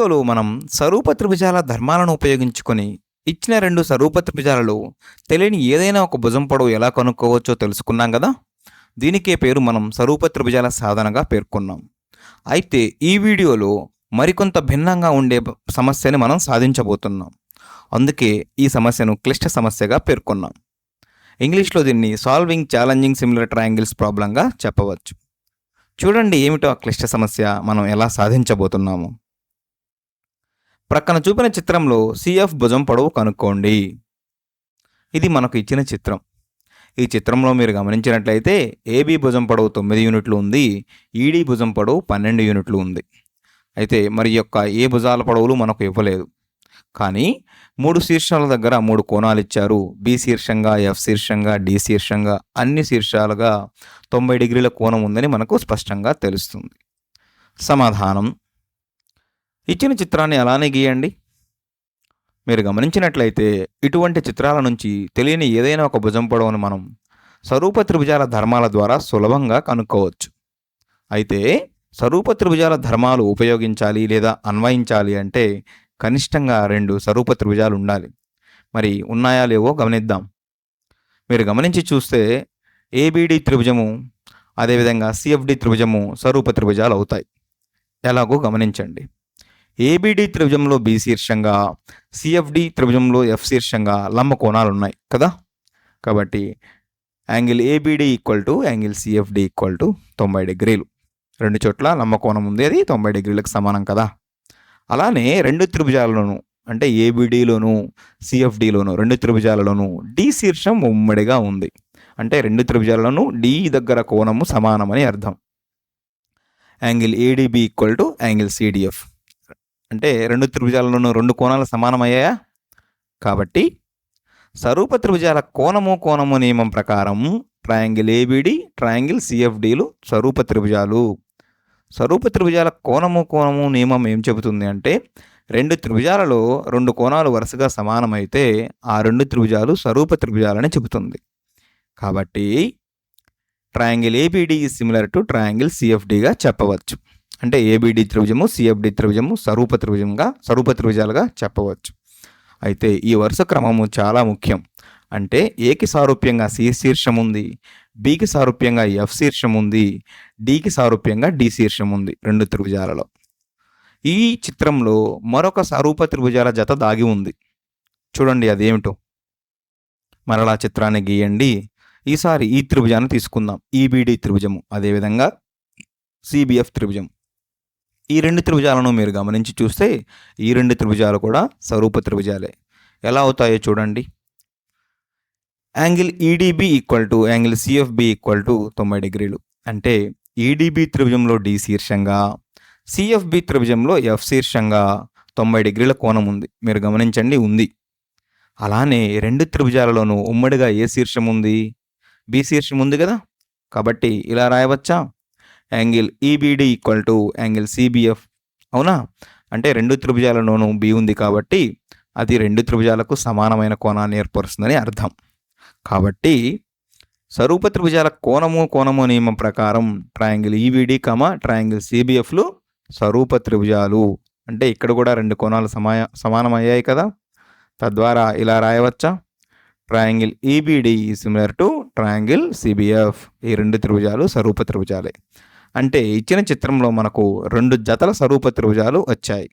వీడియోలో మనం సరూప త్రిభుజాల ధర్మాలను ఉపయోగించుకొని ఇచ్చిన రెండు సరూప త్రిభుజాలలో తెలియని ఏదైనా ఒక భుజం పొడవు ఎలా కనుక్కోవచ్చో తెలుసుకున్నాం కదా. దీనికే పేరు మనం సరూప త్రిభుజాల సాధనగా పేర్కొన్నాం. అయితే ఈ వీడియోలో మరికొంత భిన్నంగా ఉండే సమస్యని మనం సాధించబోతున్నాం. అందుకే ఈ సమస్యను క్లిష్ట సమస్యగా పేర్కొన్నాం. ఇంగ్లీష్లో దీన్ని సాల్వింగ్ ఛాలెంజింగ్ సిమిలర్ ట్రయాంగిల్స్ ప్రాబ్లంగా చెప్పవచ్చు. చూడండి ఏమిటో ఆ క్లిష్ట సమస్య, మనం ఎలా సాధించబోతున్నాము. ప్రక్కన చూపిన చిత్రంలో సిఎఫ్ భుజం పొడవు కనుక్కోండి. ఇది మనకు ఇచ్చిన చిత్రం. ఈ చిత్రంలో మీరు గమనించినట్లయితే ఏబీ భుజం పొడవు 9 యూనిట్లు ఉంది, ఈడీ భుజం పొడవు 12 యూనిట్లు ఉంది. అయితే మరి యొక్క ఏ భుజాల పొడవులు మనకు ఇవ్వలేదు, కానీ 3 శీర్షాల దగ్గర 3 కోణాలు ఇచ్చారు. బి శీర్షంగా, ఎఫ్ శీర్షంగా, డి శీర్షంగా అన్ని శీర్షాలుగా 90 డిగ్రీల కోణం ఉందని మనకు స్పష్టంగా తెలుస్తుంది. సమాధానం ఇచ్చిన చిత్రాన్ని అలానే గీయండి. మీరు గమనించినట్లయితే ఇటువంటి చిత్రాల నుంచి తెలియని ఏదైనా ఒక భుజం పొడవును మనం సరూప త్రిభుజాల ధర్మాల ద్వారా సులభంగా కనుక్కోవచ్చు. అయితే సరూప త్రిభుజాల ధర్మాలు ఉపయోగించాలి లేదా అన్వయించాలి అంటే కనిష్టంగా 2 సరూప త్రిభుజాలు ఉండాలి. మరి ఉన్నాయా లేవో గమనిద్దాం. మీరు గమనించి చూస్తే ఏబిడి త్రిభుజము అదేవిధంగా సిఎఫ్డి త్రిభుజము సరూప త్రిభుజాలు అవుతాయి. ఎలాగో గమనించండి. ఏబిడి త్రిభుజంలో బి శీర్షంగా, సిఎఫ్డి త్రిభుజంలో ఎఫ్ శీర్షంగా లంబ కోణాలు ఉన్నాయి కదా. కాబట్టి angle ABD equal to angle CFD equal to 90 డిగ్రీలు. రెండు చోట్ల లంబ కోణం ఉంది, అది 90 డిగ్రీలకు సమానం కదా. అలానే రెండు త్రిభుజాలలోనూ అంటే ఏబిడిలోను సిఎఫ్డిలోను రెండు త్రిభుజాలలోనూ డి శీర్షం ఉమ్మడిగా ఉంది. అంటే రెండు త్రిభుజాలలోనూ డి దగ్గర కోణము సమానమని అర్థం. Angle ADB equal to angle CDF అంటే రెండు త్రిభుజాలలోనూ రెండు కోణాలు సమానమయ్యాయా. కాబట్టి సరూప త్రిభుజాల కోణము నియమం ప్రకారం ట్రయాంగిల్ ఏబిడి, ట్రయాంగిల్ సిఎఫ్డిలు సరూప త్రిభుజాలు. సరూప త్రిభుజాల కోణము నియమం ఏం చెబుతుంది అంటే రెండు త్రిభుజాలలో రెండు కోణాలు వరుసగా సమానమైతే ఆ రెండు త్రిభుజాలు సరూప త్రిభుజాలని చెబుతుంది. కాబట్టి triangle A B D is similar to triangle సిఎఫ్డిగా చెప్పవచ్చు. అంటే ఏబిడి త్రిభుజము, సిఎఫ్డి త్రిభుజము సరూప త్రిభుజాలుగా చెప్పవచ్చు. అయితే ఈ వరుస క్రమము చాలా ముఖ్యం. అంటే ఏకి సారూప్యంగా సి శీర్షం ఉంది, బికి సారూప్యంగా ఎఫ్ శీర్షం ఉంది, డికి సారూప్యంగా డి శీర్షం ఉంది రెండు త్రిభుజాలలో. ఈ చిత్రంలో మరొక సరూప త్రిభుజాల జత దాగి ఉంది. చూడండి అదేమిటో. మరలా చిత్రాన్ని గీయండి. ఈసారి ఈ త్రిభుజాన్ని తీసుకుందాం, ఈబిడి త్రిభుజము, అదేవిధంగా సిబిఎఫ్ త్రిభుజం. ఈ రెండు త్రిభుజాలను మీరు గమనించి చూస్తే ఈ రెండు త్రిభుజాలు కూడా సరూప త్రిభుజాలే. ఎలా అవుతాయో చూడండి. Angle E D B equal to angle C F B equal to 90 డిగ్రీలు. అంటే ఈడిబి త్రిభుజంలో డి శీర్షంగా, సిఎఫ్బి త్రిభుజంలో ఎఫ్ శీర్షంగా 90 డిగ్రీల కోణం ఉంది. మీరు గమనించండి, ఉంది. అలానే రెండు త్రిభుజాలలోనూ ఉమ్మడిగా ఏ శీర్షం ఉంది? బి శీర్షం ఉంది కదా. కాబట్టి ఇలా రాయవచ్చా? Angle E B D equal to angle C B F. అవునా? అంటే రెండు త్రిభుజాలలోనూ బి ఉంది కాబట్టి అది రెండు త్రిభుజాలకు సమానమైన కోణాన్ని ఏర్పరుస్తుందని అర్థం. కాబట్టి సరూప త్రిభుజాల కోణము నియమం ప్రకారం ట్రయాంగిల్ ఈబిడి ట్రయాంగిల్ సిబిఎఫ్లు సరూప త్రిభుజాలు. అంటే ఇక్కడ కూడా రెండు కోణాలు సమానమయ్యాయి కదా. తద్వారా ఇలా రాయవచ్చా? Triangle E B D similar to triangle C B F. ఈ రెండు త్రిభుజాలు సరూప త్రిభుజాలే. అంటే ఇచ్చిన చిత్రంలో మనకు రెండు జతల సరూప త్రిభుజాలు వచ్చాయి.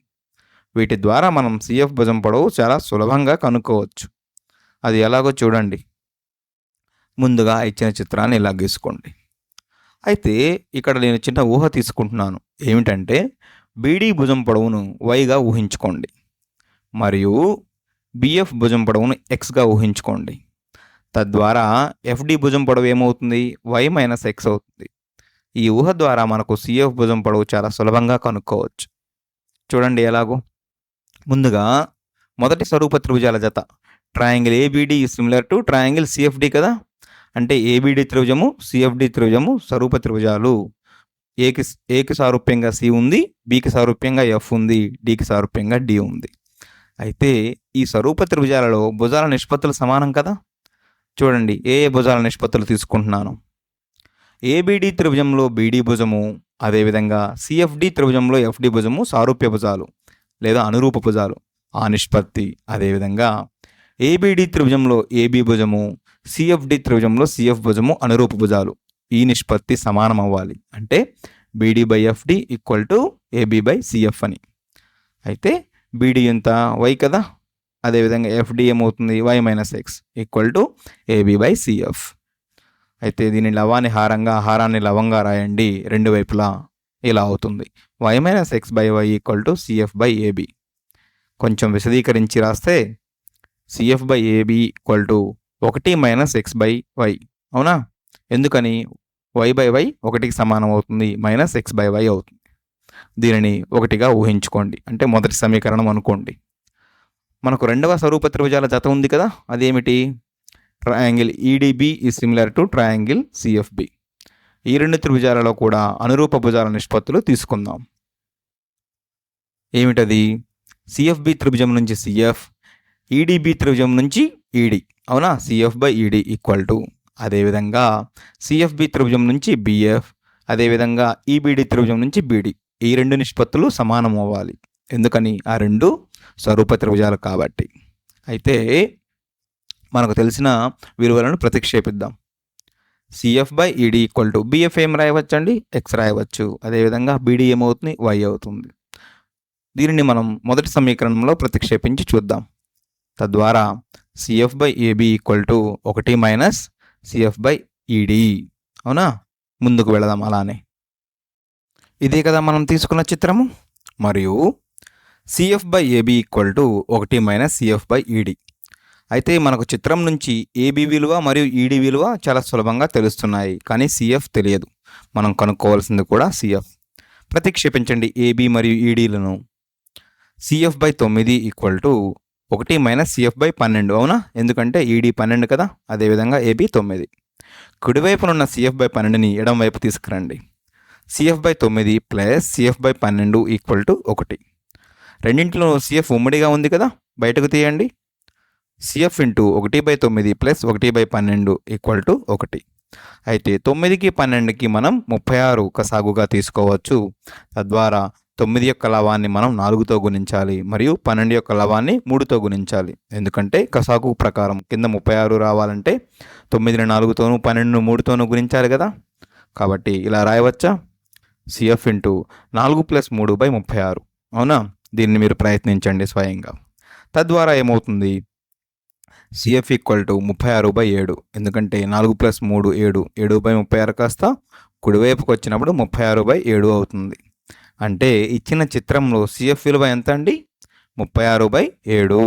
వీటి ద్వారా మనం సిఎఫ్ భుజం పొడవు చాలా సులభంగా కనుక్కోవచ్చు. అది ఎలాగో చూడండి. ముందుగా ఇచ్చిన చిత్రాన్ని ఇలా గీసుకోండి. అయితే ఇక్కడ నేను చిన్న ఊహ తీసుకుంటున్నాను. ఏమిటంటే బీడీ భుజం పొడవును వైగా ఊహించుకోండి, మరియు బిఎఫ్ భుజం పొడవును ఎక్స్గా ఊహించుకోండి. తద్వారా ఎఫ్డి భుజం పొడవు ఏమవుతుంది? వై మైనస్ ఎక్స్ అవుతుంది. ఈ ఊహ ద్వారా మనకు సిఎఫ్ భుజం పొడవు చాలా సులభంగా కనుక్కోవచ్చు. చూడండి ఎలాగో. ముందుగా మొదటి సరూప త్రిభుజాల జత triangle ABD similar to triangle CFD కదా. అంటే ఏబిడి త్రిభుజము, సిఎఫ్డి త్రిభుజము సరూప త్రిభుజాలు. ఏకి సారూప్యంగా సి ఉంది, బికి సారూప్యంగా ఎఫ్ ఉంది, డికి సారూప్యంగా డి ఉంది. అయితే ఈ సరూప త్రిభుజాలలో భుజాల నిష్పత్తులు సమానం కదా. చూడండి ఏ భుజాల నిష్పత్తులు తీసుకుంటున్నాను. ఏబిడి త్రిభుజంలో బీడీ భుజము, అదేవిధంగా సిఎఫ్డి త్రిభుజంలో ఎఫ్డి భుజము సారూప్య భుజాలు. లేదా అనురూప భుజాలు ఆ నిష్పత్తి. అదేవిధంగా ఏబిడి త్రిభుజంలో ఏబి భుజము, సిఎఫ్డి త్రిభుజంలో సిఎఫ్ భుజము అనురూప భుజాలు. ఈ నిష్పత్తి సమానం అవ్వాలి. అంటే BD by FD equal to AB by CF అని. అయితే బీడీ ఎంత వై కదా, అదేవిధంగా ఎఫ్డి ఏమవుతుంది Y minus X equal to AB by CF. అయితే దీని లవాన్ని హారంగా, హారాన్ని లవంగా రాయండి రెండు వైపులా. ఇలా అవుతుంది Y minus X by Y equal to CF by AB. కొంచెం విశదీకరించి రాస్తే CF by AB equal to 1 minus X by Y. అవునా? ఎందుకని? వై బై వై 1కి సమానం అవుతుంది, మైనస్ ఎక్స్ బై వై అవుతుంది. దీనిని 1గా ఊహించుకోండి, అంటే మొదటి సమీకరణం అనుకోండి. మనకు రెండవ స్వరూప త్రిభుజాల జత ఉంది కదా, అదేమిటి? Triangle E D B is similar to triangle C F B. ఈ రెండు త్రిభుజాలలో కూడా అనురూప భుజాల నిష్పత్తులు తీసుకుందాం. ఏమిటది? సిఎఫ్బి త్రిభుజం నుంచి సిఎఫ్, ఈడిబి త్రిభుజం నుంచి ఈడి. అవునా? సిఎఫ్ బై ఈడి ఈక్వల్ టు, అదేవిధంగా సిఎఫ్బి త్రిభుజం నుంచి బిఎఫ్, అదేవిధంగా ఈబిడి త్రిభుజం నుంచి బీడి. ఈ రెండు నిష్పత్తులు సమానం అవ్వాలి. ఎందుకని? ఆ రెండు స్వరూప త్రిభుజాలు కాబట్టి. అయితే మనకు తెలిసిన విలువలను ప్రతిక్షేపిద్దాం. సిఎఫ్ బై ఈడి ఈక్వల్ టు బిఎఫ్ ఏం రాయవచ్చండి? ఎక్స్ రాయవచ్చు. అదేవిధంగా బీడీ ఏమవుతుంది? వై అవుతుంది. దీనిని మనం మొదటి సమీకరణంలో ప్రతిక్షేపించి చూద్దాం. తద్వారా CF by AB equal to 1 minus CF by ED. అవునా? ముందుకు వెళదాం అలానే. ఇదే కదా మనం తీసుకున్న చిత్రము. మరియు CF by AB equal to 1 minus CF by ED. అయితే మనకు చిత్రం నుంచి ఏబి విలువ మరియు ఈడి విలువ చాలా సులభంగా తెలుస్తున్నాయి, కానీ సిఎఫ్ తెలియదు. మనం కనుక్కోవాల్సింది కూడా సిఎఫ్. ప్రతిక్షేపించండి ఏబి మరియు ఈడీలను. C F by 9 equal to 1 minus CF by 12. అవునా? ఎందుకంటే ఈడీ 12 కదా, అదేవిధంగా ఏబి 9. కుడివైపునున్న సిఎఫ్ బై 12ని ఎడం వైపు తీసుకురండి. C F by 9 plus C F by 12 equal to 1. రెండింటిలో సిఎఫ్ ఉమ్మడిగా ఉంది కదా, బయటకు తీయండి. C F into 1/9 plus 1/12 equal to 1. అయితే 9కి 12కి మనం 36 కసాగుగా తీసుకోవచ్చు. తద్వారా 9 యొక్క లవాన్ని మనం 4తో గుణించాలి మరియు 12 యొక్క లవాన్ని 3తో గుణించాలి. ఎందుకంటే కసాగు ప్రకారం కింద 36 రావాలంటే 9ని 4తోనూ 12ను 3తోనూ గుణించాలి కదా. కాబట్టి ఇలా రాయవచ్చా? CF into 4 plus 3/36. అవునా? దీన్ని మీరు ప్రయత్నించండి స్వయంగా. తద్వారా ఏమవుతుంది? CF equal to 36/7. ఎందుకంటే 4 ప్లస్ 3 7, 7/36 కాస్త కుడివైపుకి వచ్చినప్పుడు 36/7 అవుతుంది. అంటే ఇచ్చిన చిత్రంలో సిఎఫ్ విలువ ఎంత అండి? 36/7.